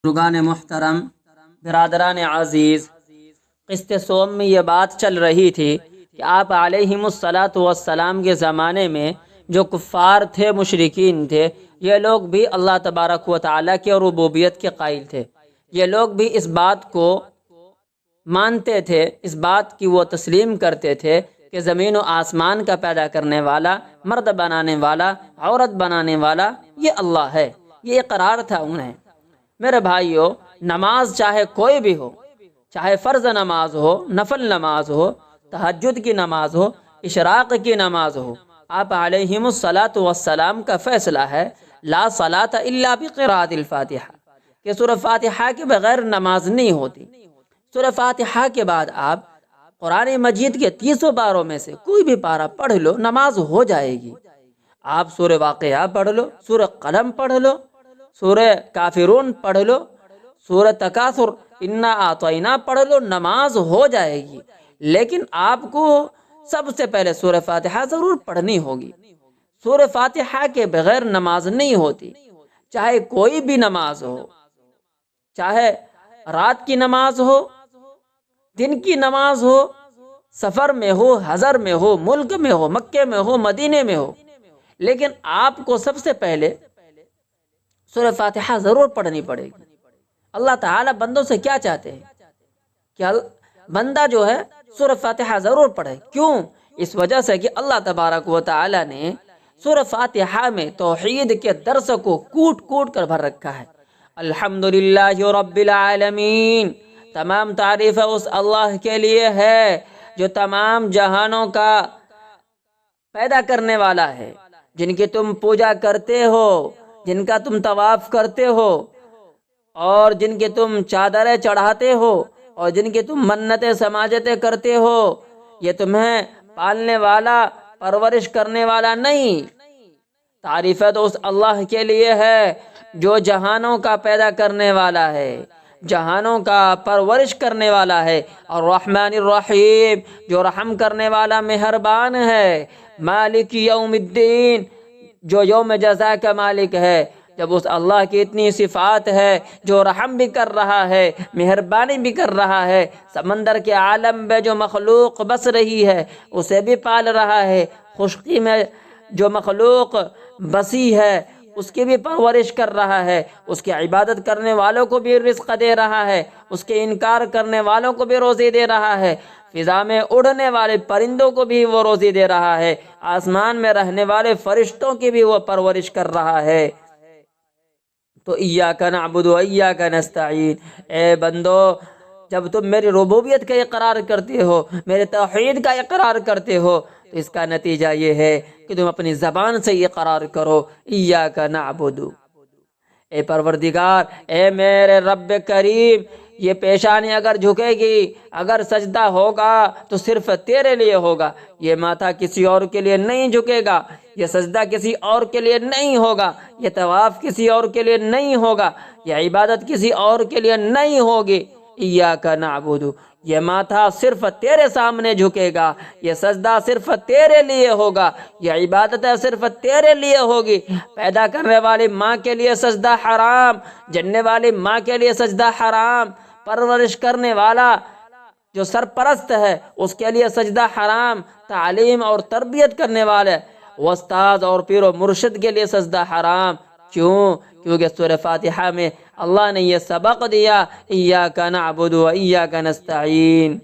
بزرگان محترم، برادران عزیز، قسط صوم میں یہ بات چل رہی تھی کہ آپ علیہم الصلاۃ والسلام کے زمانے میں جو کفار تھے، مشرکین تھے، یہ لوگ بھی اللہ تبارک و تعالیٰ کے ربوبیت کے قائل تھے۔ یہ لوگ بھی اس بات کو مانتے تھے، اس بات کی وہ تسلیم کرتے تھے کہ زمین و آسمان کا پیدا کرنے والا، مرد بنانے والا، عورت بنانے والا یہ اللہ ہے۔ یہ اقرار تھا انہیں۔ میرے بھائیو، نماز چاہے کوئی بھی ہو، چاہے فرض نماز ہو، نفل نماز ہو، تہجد کی نماز ہو، اشراق کی نماز ہو، آپ علیہم الصلاۃ والسلام کا فیصلہ ہے لا صلاۃ الا بقراءۃ الفاتحہ، کہ سورہ فاتحہ کے بغیر نماز نہیں ہوتی۔ سورہ فاتحہ کے بعد آپ قرآن مجید کے 30 پاروں میں سے کوئی بھی پارہ پڑھ لو، نماز ہو جائے گی۔ آپ سورہ واقعہ پڑھ لو، سورہ قلم پڑھ لو، سورہ کافرون پڑھ لو، سورہ تکاثر انا اعطینا پڑھ لو، نماز ہو جائے گی۔ لیکن آپ کو سب سے پہلے سورہ فاتحہ ضرور پڑھنی ہوگی۔ سورہ فاتحہ کے بغیر نماز نہیں ہوتی، چاہے کوئی بھی نماز ہو، چاہے رات کی نماز ہو، دن کی نماز ہو، سفر میں ہو، حضر میں ہو، ملک میں ہو، مکے میں ہو، مدینے میں ہو، لیکن آپ کو سب سے پہلے سورہ فاتحہ ضرور پڑھنی پڑے گی۔ اللہ تعالیٰ بندوں سے کیا چاہتے ہیں کہ بندہ جو ہے سورہ فاتحہ ضرور پڑھے۔ کیوں؟ اس وجہ سے کہ اللہ تبارک و تعالیٰ نے سورہ فاتحہ میں توحید کے درس کو کوٹ کوٹ کر بھر رکھا ہے۔ الحمدللہ رب العالمین، تمام تعریف اس اللہ کے لیے ہے جو تمام جہانوں کا پیدا کرنے والا ہے، جن کی تم پوجا کرتے ہو، جن کا تم طواف کرتے ہو، اور جن کی تم چادریں چڑھاتے ہو، اور جن کی تم منتیں سماجتیں کرتے ہو۔ یہ تمہیں پالنے والا، پرورش کرنے والا نہیں، تعریف تو اس اللہ کے لیے ہے جو جہانوں کا پیدا کرنے والا ہے، جہانوں کا پرورش کرنے والا ہے، اور الرحمن الرحیم جو رحم کرنے والا مہربان ہے، مالک یوم الدین جو یوم جزا کا مالک ہے۔ جب اس اللہ کی اتنی صفات ہے جو رحم بھی کر رہا ہے، مہربانی بھی کر رہا ہے، سمندر کے عالم میں جو مخلوق بس رہی ہے اسے بھی پال رہا ہے، خشکی میں جو مخلوق بسی ہے اس کی بھی پرورش کر رہا ہے، اس کی عبادت کرنے والوں کو بھی رزق دے رہا ہے، اس کے انکار کرنے والوں کو بھی روزی دے رہا ہے، فضا میں اڑنے والے پرندوں کو بھی وہ روزی دے رہا ہے، آسمان میں رہنے والے فرشتوں کی بھی وہ پرورش کر رہا ہے۔ تو ایاک نعبد و ایاک نستعین، اے بندو، جب تم میری ربوبیت کا اقرار کرتے ہو، میرے توحید کا اقرار کرتے ہو، تو اس کا نتیجہ یہ ہے کہ تم اپنی زبان سے اقرار کرو ایاک نعبد، اے پروردگار، اے میرے رب کریم، یہ پیشانی اگر جھکے گی، اگر سجدہ ہوگا تو صرف تیرے لیے ہوگا، یہ ماتھا کسی اور کے لیے نہیں جھکے گا، یہ سجدہ کسی اور کے لیے نہیں ہوگا، یہ طواف کسی اور کے لیے نہیں ہوگا، یہ عبادت کسی اور کے لیے نہیں ہوگی۔ ایاک نعبد، یہ ماتھا صرف تیرے سامنے جھکے گا، یہ سجدہ صرف تیرے لیے ہوگا، یہ عبادت صرف تیرے لیے ہوگی۔ پیدا کرنے والی ماں کے لیے سجدہ حرام، جننے والی ماں کے لیے سجدہ حرام، پرورش کرنے والا جو سرپرست ہے اس کے لیے سجدہ حرام، تعلیم اور تربیت کرنے والے استاد اور پیر و مرشد کے لیے سجدہ حرام۔ کیوں؟ کیونکہ سورہ فاتحہ میں اللہ نے یہ سبق دیا ایاک نعبد و ایاک نستعین۔